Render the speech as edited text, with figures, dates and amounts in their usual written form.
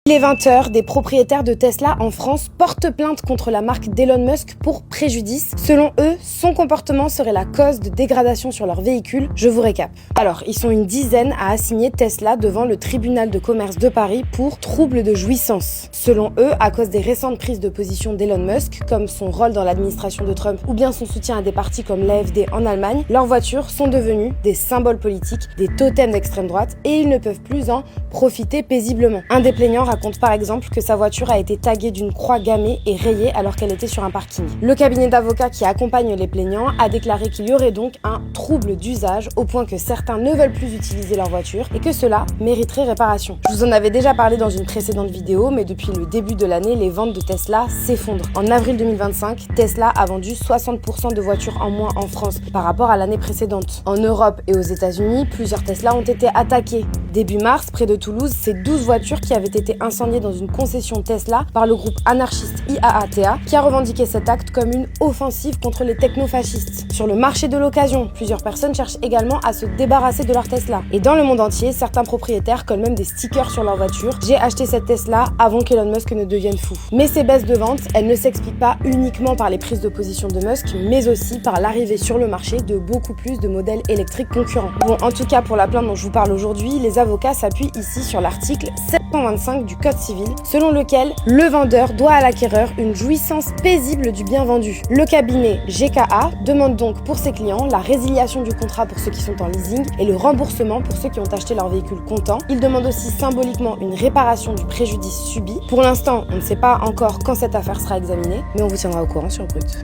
Il est 20h, des propriétaires de Tesla en France portent plainte contre la marque d'Elon Musk pour préjudice. Selon eux, son comportement serait la cause de dégradation sur leur véhicule. Je vous récap. Alors, ils sont une dizaine à assigner Tesla devant le tribunal de commerce de Paris pour trouble de jouissance. Selon eux, à cause des récentes prises de position d'Elon Musk, comme son rôle dans l'administration de Trump ou bien son soutien à des partis comme l'AfD en Allemagne, leurs voitures sont devenues des symboles politiques, des totems d'extrême droite et ils ne peuvent plus en profiter paisiblement. Un des plaignants raconte par exemple que sa voiture a été taguée d'une croix gammée et rayée alors qu'elle était sur un parking. Le cabinet d'avocats qui accompagne les plaignants a déclaré qu'il y aurait donc un trouble d'usage au point que certains ne veulent plus utiliser leur voiture et que cela mériterait réparation. Je vous en avais déjà parlé dans une précédente vidéo, mais depuis le début de l'année, les ventes de Tesla s'effondrent. En avril 2025, Tesla a vendu 60% de voitures en moins en France par rapport à l'année précédente. En Europe et aux États-Unis, plusieurs Tesla ont été attaqués. Début mars, près de Toulouse, c'est 12 voitures qui avaient été incendiées dans une concession Tesla par le groupe anarchiste IAATA qui a revendiqué cet acte comme une offensive contre les technofascistes. Sur le marché de l'occasion, plusieurs personnes cherchent également à se débarrasser de leur Tesla. Et dans le monde entier, certains propriétaires collent même des stickers sur leur voiture. J'ai acheté cette Tesla avant qu'Elon Musk ne devienne fou. Mais ces baisses de vente, elles ne s'expliquent pas uniquement par les prises de position de Musk, mais aussi par l'arrivée sur le marché de beaucoup plus de modèles électriques concurrents. Bon, en tout cas, pour la plainte dont je vous parle aujourd'hui, les avocats s'appuient ici sur l'article 725 du Code civil, selon lequel le vendeur doit à l'acquéreur une jouissance paisible du bien vendu. Le cabinet GKA demande donc pour ses clients la résiliation du contrat pour ceux qui sont en leasing et le remboursement pour ceux qui ont acheté leur véhicule comptant. Il demande aussi symboliquement une réparation du préjudice subi. Pour l'instant, on ne sait pas encore quand cette affaire sera examinée, mais on vous tiendra au courant sur Brut.